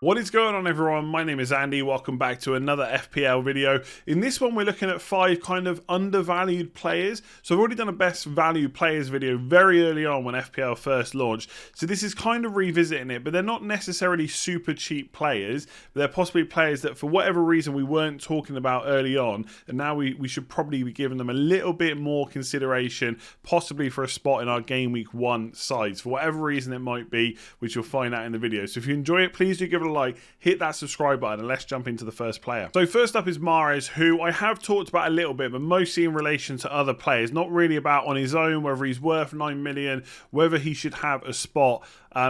What is going on, everyone? My name is Andy. Welcome back to another FPL video. In this one, we're looking at 5 kind of undervalued players. So I've already done a best value players video very early on when FPL first launched. So this is kind of revisiting it, but they're not necessarily super cheap players. They're possibly players that for whatever reason we weren't talking about early on, and now we should probably be giving them a little bit more consideration, possibly for a spot in our Gameweek 1 sides, for whatever reason it might be, which you'll find out in the video. So if you enjoy it, please do give it a like, hit that subscribe button, and let's jump into the first player. So first up is Mahrez, who I have talked about a little bit, but mostly in relation to other players, not really about on his own, whether he's worth 9 million, whether he should have a spot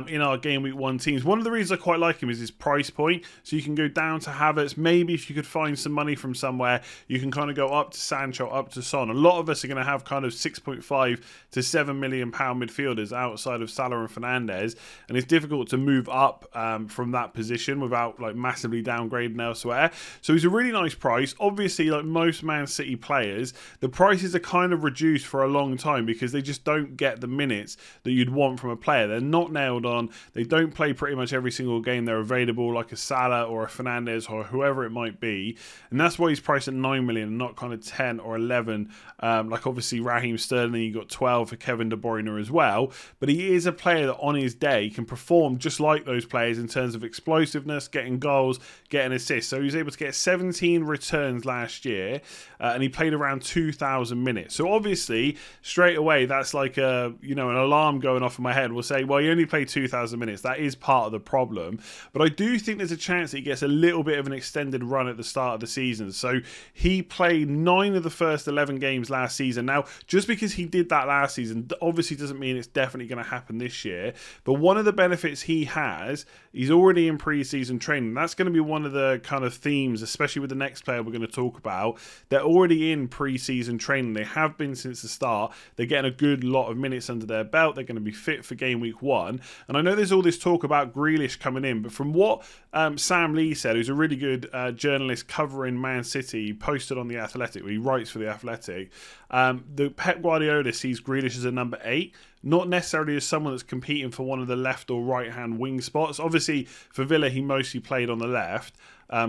in our Gameweek 1 teams. One of the reasons I quite like him is his price point. So you can go down to Havertz. Maybe if you could find some money from somewhere, you can kind of go up to Sancho, up to Son. A lot of us are going to have kind of 6.5 to 7 million pound midfielders outside of Salah and Fernandes, and it's difficult to move up from that position without like massively downgrading elsewhere. So he's a really nice price. Obviously, like most Man City players, the prices are kind of reduced for a long time because they just don't get the minutes that you'd want from a player. They're not nailed on. They don't play pretty much every single game they're available, like a Salah or a Fernandes or whoever it might be, and that's why he's priced at 9 million and not kind of 10 or 11 like obviously Raheem Sterling. You got 12 for Kevin De Bruyne as well, but he is a player that on his day can perform just like those players in terms of explosiveness, getting goals, getting assists. So he was able to get 17 returns last year, and he played around 2,000 minutes. So obviously straight away that's like a an alarm going off in my head. Will say, well, you only played 2,000 minutes. That is part of the problem, but I do think there's a chance that he gets a little bit of an extended run at the start of the season. So he played 9 of the first 11 games last season. Now, just because he did that last season obviously doesn't mean it's definitely going to happen this year, but one of the benefits he has, he's already in pre-season training. That's going to be one of the kind of themes, especially with the next player we're going to talk about. They're already in pre-season training. They have been since the start. They're getting a good lot of minutes under their belt. They're going to be fit for Gameweek 1. And I know there's all this talk about Grealish coming in, but from what Sam Lee said, who's a really good journalist covering Man City, he posted on The Athletic, he writes for The Athletic, the Pep Guardiola sees Grealish as a number 8, not necessarily as someone that's competing for one of the left or right hand wing spots. Obviously for Villa he mostly played on the left,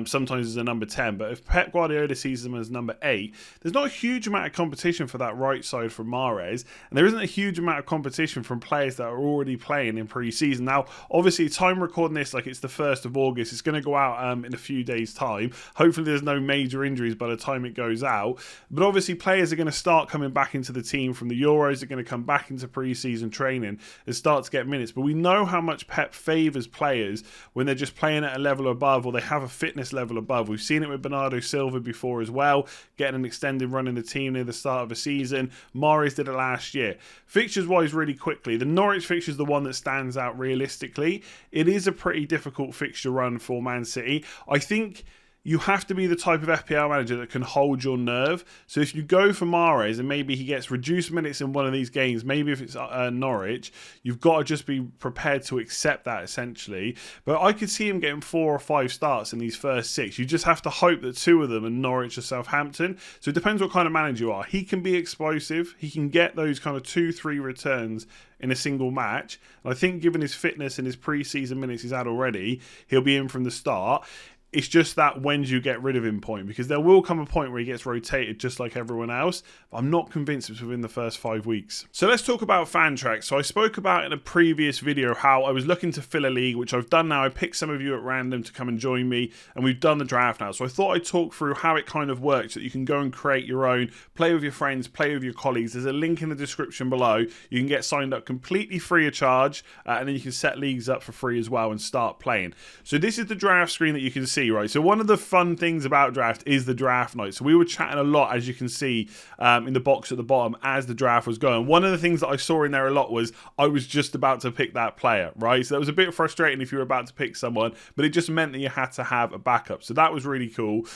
sometimes as a number 10, but if Pep Guardiola sees him as number 8, there's not a huge amount of competition for that right side from Mahrez, and there isn't a huge amount of competition from players that are already playing in pre-season. Now obviously time recording this like it's the 1st of August, it's going to go out in a few days time. Hopefully there's no major injuries by the time it goes out, but obviously players are going to start coming back into the team from the Euros, they're going to come back into pre-season training and start to get minutes. But we know how much Pep favours players when they're just playing at a level above or they have a fitness level above. We've seen it with Bernardo Silva before as well, getting an extended run in the team near the start of the season. Mahrez did it last year. Fixtures wise, really quickly, the Norwich fixture is the one that stands out realistically. It is a pretty difficult fixture run for Man City. I think you have to be the type of FPL manager that can hold your nerve. So if you go for Mahrez and maybe he gets reduced minutes in one of these games, maybe if it's Norwich, you've got to just be prepared to accept that essentially. But I could see him getting 4 or 5 starts in these first 6. You just have to hope that 2 of them are Norwich or Southampton. So it depends what kind of manager you are. He can be explosive. He can get those kind of 2-3 returns in a single match. And I think given his fitness and his pre-season minutes he's had already, he'll be in from the start. It's just that when do you get rid of him point, because there will come a point where he gets rotated just like everyone else, but I'm not convinced it's within the first 5 weeks. So let's talk about Fantrax. So I spoke about in a previous video how I was looking to fill a league, which I've done now. I picked some of you at random to come and join me, and we've done the draft now. So I thought I'd talk through how it kind of works, that you can go and create your own, play with your friends, play with your colleagues. There's a link in the description below. You can get signed up completely free of charge, and then you can set leagues up for free as well and start playing. So this is the draft screen that you can see, right? So one of the fun things about draft is the draft night. So we were chatting a lot, as you can see in the box at the bottom, as the draft was going. One of the things that I saw in there a lot was I was just about to pick that player, right? So that was a bit frustrating if you were about to pick someone, but it just meant that you had to have a backup. So that was really cool.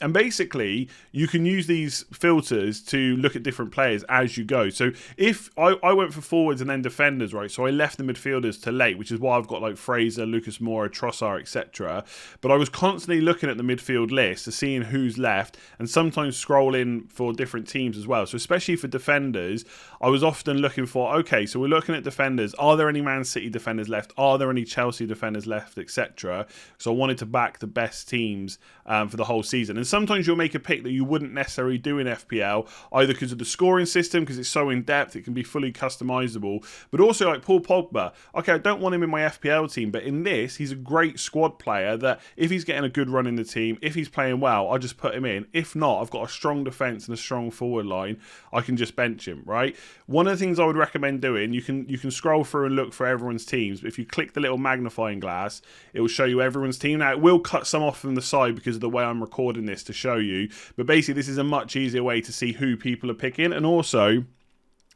And basically, you can use these filters to look at different players as you go. So if I went for forwards and then defenders, right? So I left the midfielders to late, which is why I've got like Fraser, Lucas Moura, Trossard, etc. But I was constantly looking at the midfield list to seeing who's left, and sometimes scrolling for different teams as well. So especially for defenders, I was often looking for, okay, so we're looking at defenders. Are there any Man City defenders left? Are there any Chelsea defenders left, etc.? So I wanted to back the best teams for the whole season. And sometimes you'll make a pick that you wouldn't necessarily do in FPL, either because of the scoring system, because it's so in-depth, it can be fully customizable, but also like Paul Pogba. Okay, I don't want him in my FPL team, but in this, he's a great squad player that if he's getting a good run in the team, if he's playing well, I'll just put him in. If not, I've got a strong defence and a strong forward line, I can just bench him, right? One of the things I would recommend doing, you can scroll through and look for everyone's teams, but if you click the little magnifying glass, it will show you everyone's team. Now, it will cut some off from the side because of the way I'm recording this to show you, but basically this is a much easier way to see who people are picking. And also,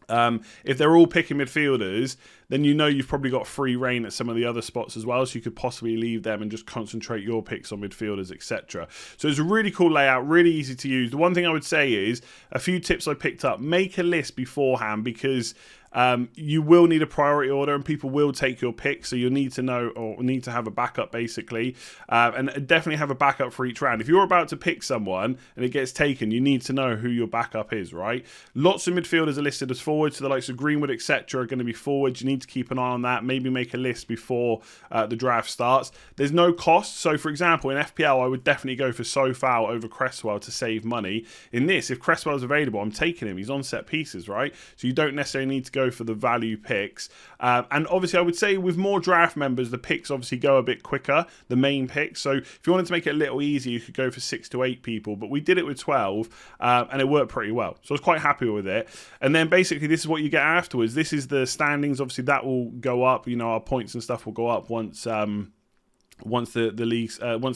if they're all picking midfielders, then you know you've probably got free reign at some of the other spots as well, so you could possibly leave them and just concentrate your picks on midfielders, etc. So it's a really cool layout, really easy to use. The one thing I would say is a few tips I picked up: make a list beforehand, because you will need a priority order and people will take your pick, so you'll need to know, or need to have a backup basically, and definitely have a backup for each round. If you're about to pick someone and it gets taken, you need to know who your backup is, right? Lots of midfielders are listed as forwards, so the likes of Greenwood, etc. are going to be forwards. You need to keep an eye on that. Maybe make a list before the draft starts. There's no cost, so for example in FPL I would definitely go for Sofal over Cresswell to save money. In this, if Cresswell's available, I'm taking him. He's on set pieces, right? So you don't necessarily need to go for the value picks, and obviously I would say with more draft members the picks obviously go a bit quicker, the main picks. So if you wanted to make it a little easier, you could go for 6 to 8 people, but we did it with 12 and it worked pretty well, so I was quite happy with it. And then basically this is what you get afterwards. This is the standings. Obviously that will go up, you know, our points and stuff will go up once the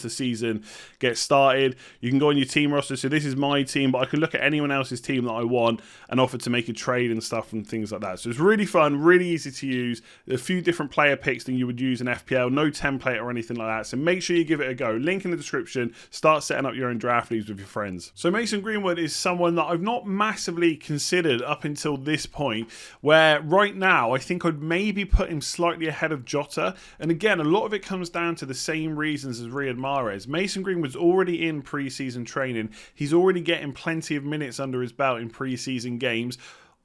season gets started. You can go on your team roster. So this is my team, but I can look at anyone else's team that I want and offer to make a trade and stuff and things like that. So it's really fun, really easy to use. There's a few different player picks than you would use in FPL. No template or anything like that. So make sure you give it a go. Link in the description. Start setting up your own draft leagues with your friends. So Mason Greenwood is someone that I've not massively considered up until this point, where right now I think I'd maybe put him slightly ahead of Jota. And again, a lot of it comes down to the same reasons as Riyad Mahrez. Mason Greenwood's already in pre-season training. He's already getting plenty of minutes under his belt in pre-season games.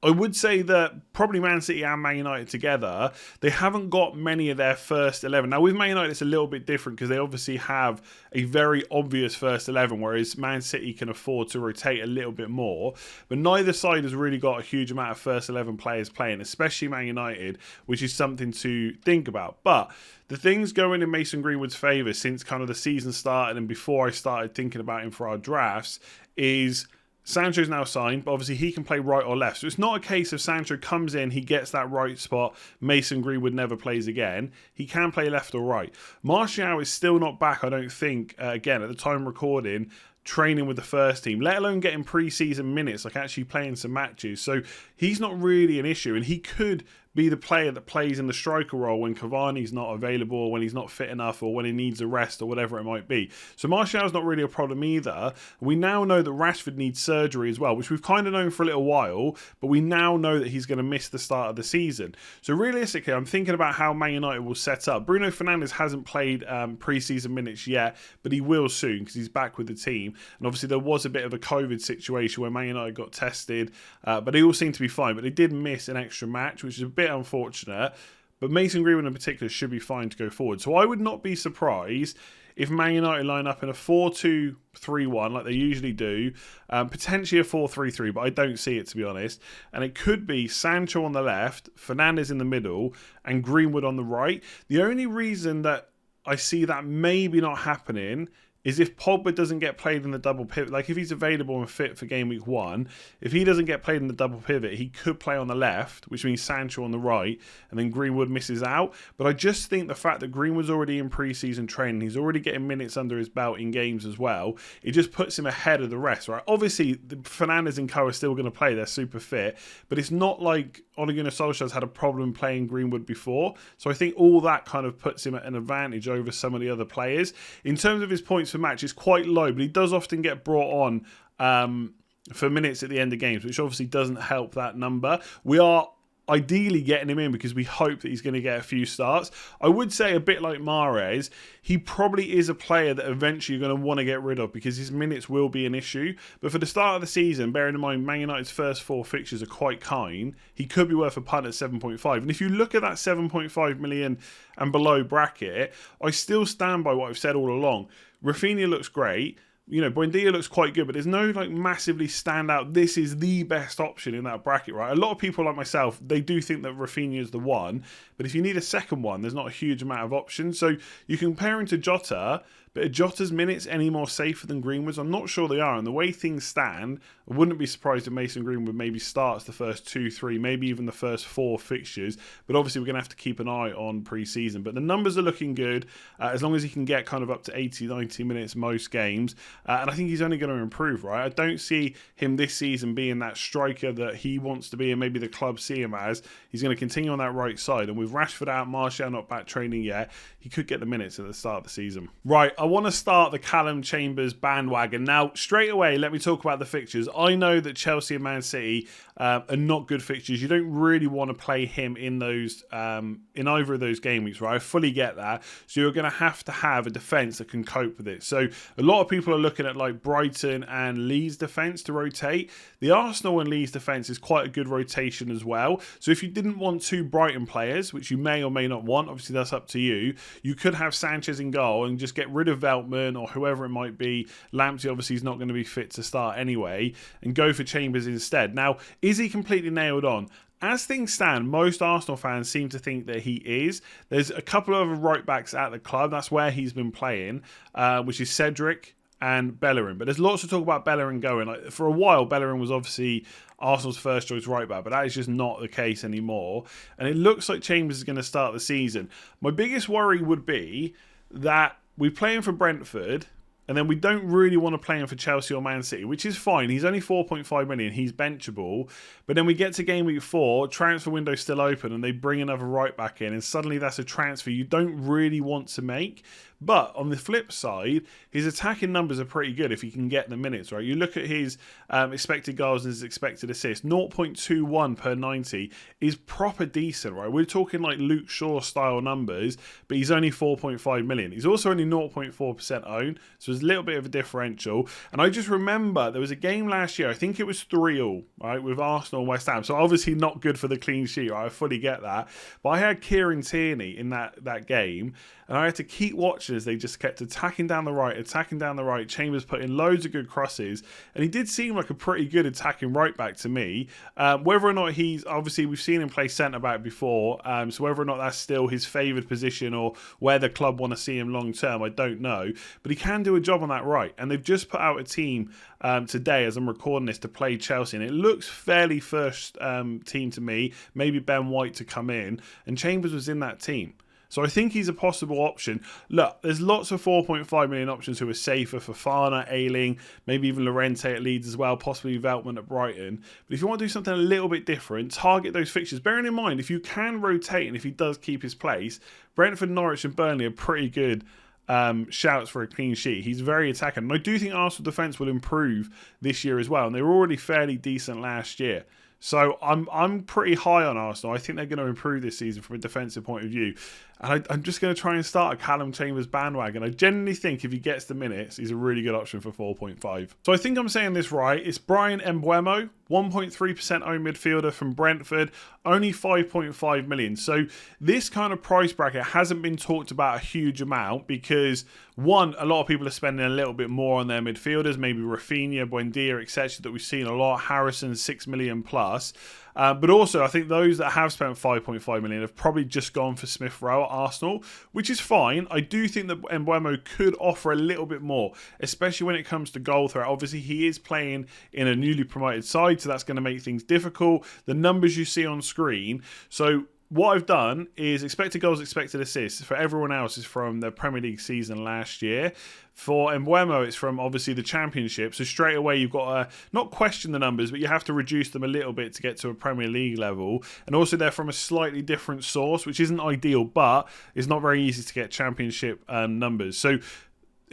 I would say that probably Man City and Man United together, they haven't got many of their first 11. Now with Man United it's a little bit different because they obviously have a very obvious first 11, whereas Man City can afford to rotate a little bit more. But neither side has really got a huge amount of first 11 players playing, especially Man United, which is something to think about. But the things going in Mason Greenwood's favour since kind of the season started and before I started thinking about him for our drafts is Sancho's now signed, but obviously he can play right or left. So it's not a case of Sancho comes in, he gets that right spot, Mason Greenwood never plays again. He can play left or right. Martial is still not back, I don't think, again, at the time recording, training with the first team, let alone getting pre-season minutes, like actually playing some matches. So he's not really an issue, and he could be the player that plays in the striker role when Cavani's not available, or when he's not fit enough, or when he needs a rest, or whatever it might be. So Martial's not really a problem either. We now know that Rashford needs surgery as well, which we've kind of known for a little while, but we now know that he's going to miss the start of the season. So realistically, I'm thinking about how Man United will set up. Bruno Fernandes hasn't played pre-season minutes yet, but he will soon because he's back with the team. And obviously there was a bit of a COVID situation where Man United got tested, but they all seem to be fine. But they did miss an extra match, which is a bit unfortunate, but Mason Greenwood in particular should be fine to go forward. So I would not be surprised if Man United line up in a 4-2-3-1 like they usually do, potentially a 4-3-3, but I don't see it, to be honest. And it could be Sancho on the left, Fernandes in the middle, and Greenwood on the right. The only reason that I see that maybe not happening is if Pogba doesn't get played in the double pivot. Like if he's available and fit for game week 1, if he doesn't get played in the double pivot, he could play on the left, which means Sancho on the right, and then Greenwood misses out. But I just think the fact that Greenwood's already in pre-season training, he's already getting minutes under his belt in games as well, it just puts him ahead of the rest, right? Obviously, the Fernandes and co are still going to play, they're super fit, but it's not like Ole Gunnar Solskjaer's had a problem playing Greenwood before. So I think all that kind of puts him at an advantage over some of the other players. In terms of his points per match is quite low, but he does often get brought on for minutes at the end of games, which obviously doesn't help that number. We are ideally getting him in because we hope that he's going to get a few starts. I would say a bit like Mahrez, he probably is a player that eventually you're going to want to get rid of because his minutes will be an issue. But for the start of the season, bearing in mind Man United's first 4 fixtures are quite kind, he could be worth a punt at 7.5. And if you look at that 7.5 million and below bracket, I still stand by what I've said all along. Rafinha looks great. You know, Buendia looks quite good, but there's no like massively standout. This is the best option in that bracket, right? A lot of people like myself, they do think that Rafinha is the one, but if you need a second one, there's not a huge amount of options. So you compare him to Jota, but are Jota's minutes any more safer than Greenwood's? I'm not sure they are. And the way things stand, I wouldn't be surprised if Mason Greenwood maybe starts the first 2, 3, maybe even the first 4 fixtures. But obviously we're going to have to keep an eye on pre-season. But the numbers are looking good as long as he can get kind of up to 80, 90 minutes most games. And I think he's only going to improve, right? I don't see him this season being that striker that he wants to be and maybe the club see him as. He's going to continue on that right side. And with Rashford out, Martial not back training yet, he could get the minutes at the start of the season. Right, I want to start the Callum Chambers bandwagon. Now, straight away, let me talk about the fixtures. I know that Chelsea and Man City are not good fixtures. You don't really want to play him in those in either of those game weeks, right? I fully get that. So you're going to have a defence that can cope with it. So a lot of people are looking at like Brighton and Leeds defence to rotate. The Arsenal and Leeds defence is quite a good rotation as well. So if you didn't want 2 Brighton players, which you may or may not want, obviously that's up to you, you could have Sanchez in goal and just get rid of Veltman or whoever it might be. Lamptey obviously is not going to be fit to start anyway, and go for Chambers instead. Now, is he completely nailed on? As things stand, most Arsenal fans seem to think that he is. There's a couple of right backs at the club. That's where he's been playing, which is Cedric and Bellerin. But there's lots of talk about Bellerin going. Like, for a while, Bellerin was obviously Arsenal's first choice right back, but that is just not the case anymore. And it looks like Chambers is going to start the season. My biggest worry would be that we play him for Brentford, and then we don't really want to play him for Chelsea or Man City, which is fine. He's only 4.5 million. He's benchable. But then we get to game week 4, transfer window still open, and they bring another right back in, and suddenly that's a transfer you don't really want to make. But on the flip side, his attacking numbers are pretty good if he can get the minutes, right? You look at his expected goals and his expected assists, 0.21 per 90 is proper decent, right? We're talking like Luke Shaw style numbers, but he's only 4.5 million. He's also only 0.4% owned, so there's a little bit of a differential. And I just remember there was a game last year, I think it was 3-3, right, with Arsenal and West Ham. So obviously not good for the clean sheet, right? I fully get that. But I had Kieran Tierney in that game, and I had to keep watching as they just kept attacking down the right. Chambers put in loads of good crosses, and he did seem like a pretty good attacking right back to me. Whether or not he's, obviously we've seen him play centre back before, so whether or not that's still his favoured position or where the club want to see him long term, I don't know. But he can do a job on that right, and they've just put out a team today as I'm recording this to play Chelsea, and it looks fairly first team to me. Maybe Ben White to come in, and Chambers was in that team. So I think he's a possible option. Look, there's lots of 4.5 million options who are safer. Fofana, Ayling, maybe even Llorente at Leeds as well, possibly Veltman at Brighton. But if you want to do something a little bit different, target those fixtures. Bearing in mind, if you can rotate and if he does keep his place, Brentford, Norwich and Burnley are pretty good shouts for a clean sheet. He's very attacking. And I do think Arsenal defence will improve this year as well. And they were already fairly decent last year. So I'm pretty high on Arsenal. I think they're going to improve this season from a defensive point of view. And I'm just going to try and start a Callum Chambers bandwagon. I genuinely think if he gets the minutes, he's a really good option for 4.5. So I think I'm saying this right. It's Bryan Mbuemo, 1.3% owned midfielder from Brentford, only 5.5 million. So this kind of price bracket hasn't been talked about a huge amount because, one, a lot of people are spending a little bit more on their midfielders, maybe Rafinha, Buendia, etc., that we've seen a lot. Harrison, 6 million plus. But also, I think those that have spent 5.5 million have probably just gone for Smith Rowe at Arsenal, which is fine. I do think that Mbuemo could offer a little bit more, especially when it comes to goal threat. Obviously, he is playing in a newly promoted side, so that's going to make things difficult. The numbers you see on screen. So what I've done is expected goals, expected assists. For everyone else is from the Premier League season last year. For Mbuemo, it's from obviously the Championship. So straight away, you've got to not question the numbers, but you have to reduce them a little bit to get to a Premier League level. And also they're from a slightly different source, which isn't ideal, but it's not very easy to get Championship numbers. So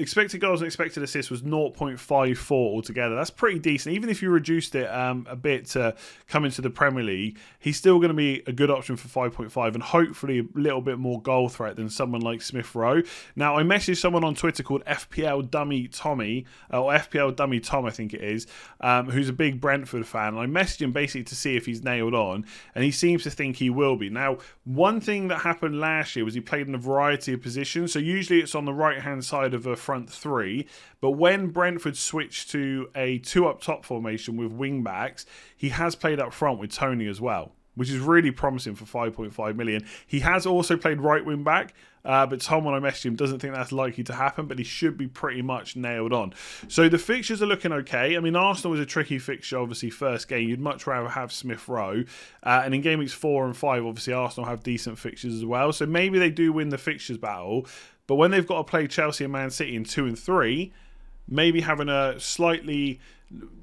expected goals and expected assists was 0.54 altogether. That's pretty decent. Even if you reduced it a bit to come into the Premier League, he's still going to be a good option for 5.5 and hopefully a little bit more goal threat than someone like Smith Rowe. Now, I messaged someone on Twitter called FPL Dummy Tommy, or FPL Dummy Tom, I think it is, who's a big Brentford fan. And I messaged him basically to see if he's nailed on, and he seems to think he will be. Now, one thing that happened last year was he played in a variety of positions. So usually it's on the right-hand side of a front three, but when Brentford switched to a 2 up top formation with wing-backs, he has played up front with Tony as well, which is really promising for 5.5 million. He has also played right wing back, but Tom, when I messaged him, doesn't think that's likely to happen, but he should be pretty much nailed on. So the fixtures are looking okay. I mean, Arsenal was a tricky fixture, obviously, first game. You'd much rather have Smith Rowe. And in game weeks 4 and 5, obviously, Arsenal have decent fixtures as well. So maybe they do win the fixtures battle. But when they've got to play Chelsea and Man City in 2 and 3, maybe having a slightly...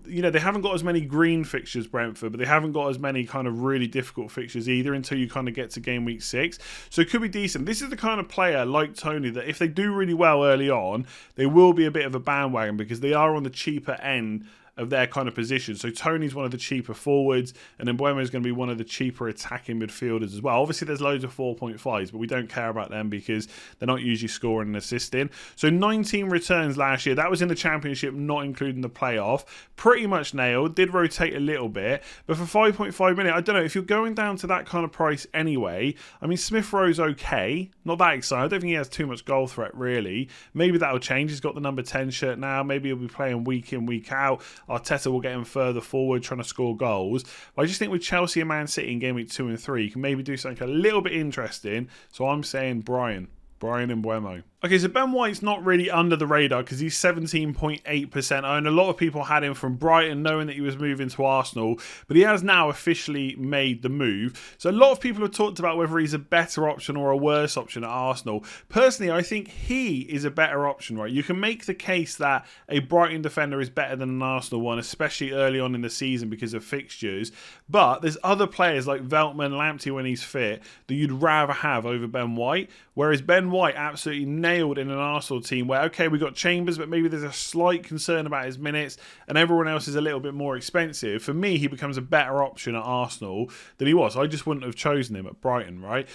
they haven't got as many green fixtures, Brentford, but they haven't got as many kind of really difficult fixtures either until you kind of get to game week 6. So it could be decent. This is the kind of player like Tony that if they do really well early on, they will be a bit of a bandwagon because they are on the cheaper end of their kind of position. So Tony's one of the cheaper forwards, and then Mbuemo is going to be one of the cheaper attacking midfielders as well. Obviously, there's loads of 4.5s, but we don't care about them because they're not usually scoring and assisting. So 19 returns last year. That was in the Championship, not including the playoff. Pretty much nailed. Did rotate a little bit, but for 5.5 million, I don't know, if you're going down to that kind of price anyway, I mean, Smith Rowe's okay. Not that exciting. I don't think he has too much goal threat, really. Maybe that'll change. He's got the number 10 shirt now. Maybe he'll be playing week in, week out. Arteta will get him further forward, trying to score goals. But I just think with Chelsea and Man City in game week 2 and 3, you can maybe do something a little bit interesting. So I'm saying Bryan Mbuemo. Okay, so Ben White's not really under the radar because he's 17.8% owned. A lot of people had him from Brighton knowing that he was moving to Arsenal, but he has now officially made the move. So a lot of people have talked about whether he's a better option or a worse option at Arsenal. Personally, I think he is a better option, right? You can make the case that a Brighton defender is better than an Arsenal one, especially early on in the season because of fixtures. But there's other players like Veltman, Lamptey when he's fit that you'd rather have over Ben White, whereas Ben White absolutely nailed in an Arsenal team where, okay, we got Chambers, but maybe there's a slight concern about his minutes and everyone else is a little bit more expensive. For me, he becomes a better option at Arsenal than he was. I just wouldn't have chosen him at Brighton, right?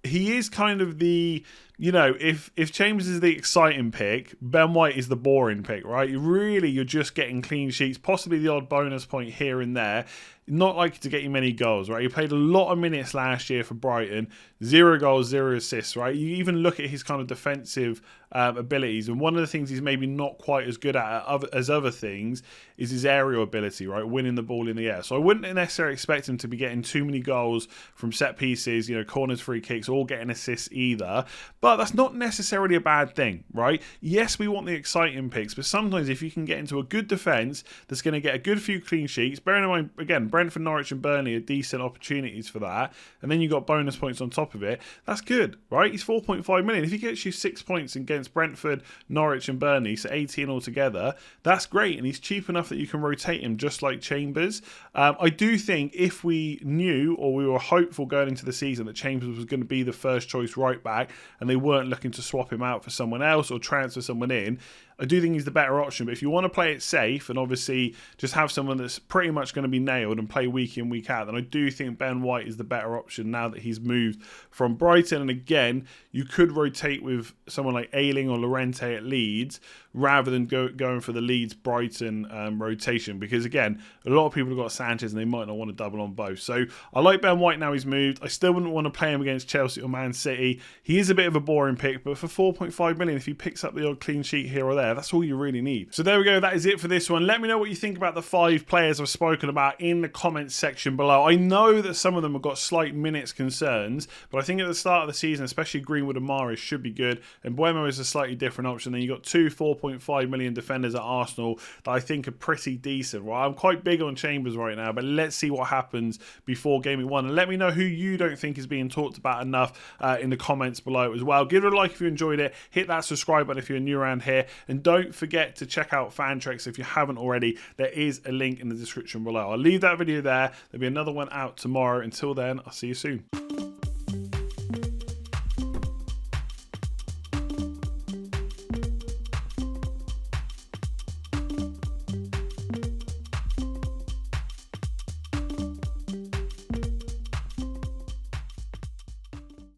He is kind of the, if Chambers is the exciting pick, Ben White is the boring pick, right? You're just getting clean sheets, possibly the odd bonus point here and there. Not likely to get you many goals, right? He played a lot of minutes last year for Brighton. 0 goals, 0 assists, right? You even look at his kind of defensive abilities, and one of the things he's maybe not quite as good at as other things is his aerial ability, right? Winning the ball in the air. So I wouldn't necessarily expect him to be getting too many goals from set pieces, corners, free kicks, or getting assists either. But that's not necessarily a bad thing, right? Yes, we want the exciting picks, but sometimes if you can get into a good defence that's going to get a good few clean sheets, bearing in mind, again, Brentford, Norwich and Burnley are decent opportunities for that, and then you got bonus points on top of it, that's good, right? He's 4.5 million. If he gets you 6 points against Brentford, Norwich and Burnley, so 18 altogether, that's great, and he's cheap enough that you can rotate him just like Chambers. I do think if we knew, or we were hopeful going into the season, that Chambers was going to be the first choice right back, and they weren't looking to swap him out for someone else or transfer someone in, I do think he's the better option. But if you want to play it safe and obviously just have someone that's pretty much going to be nailed and play week in, week out, then I do think Ben White is the better option now that he's moved from Brighton. And again, you could rotate with someone like Ayling or Llorente at Leeds rather than going for the Leeds-Brighton rotation, because again, a lot of people have got Sanchez and they might not want to double on both. So I like Ben White now he's moved. I still wouldn't want to play him against Chelsea or Man City. He is a bit of a boring pick, but for 4.5 million, if he picks up the odd clean sheet here or there, that's all you really need. So there we go. That is it for this one. Let me know what you think about the 5 players I've spoken about in the comments section below. I know that some of them have got slight minutes concerns, but I think at the start of the season, especially Greenwood and Mahrez should be good. And Mbuemo is a slightly different option. Then you've got 2 4.5 million defenders at Arsenal that I think are pretty decent. Well, I'm quite big on Chambers right now, but let's see what happens before Gameweek 1. And let me know who you don't think is being talked about enough in the comments below as well. Give it a like if you enjoyed it. Hit that subscribe button if you're new around here. And don't forget to check out Fantrax if you haven't already. There is a link in the description below. I'll leave that video there. There'll be another one out tomorrow. Until then, I'll see you soon.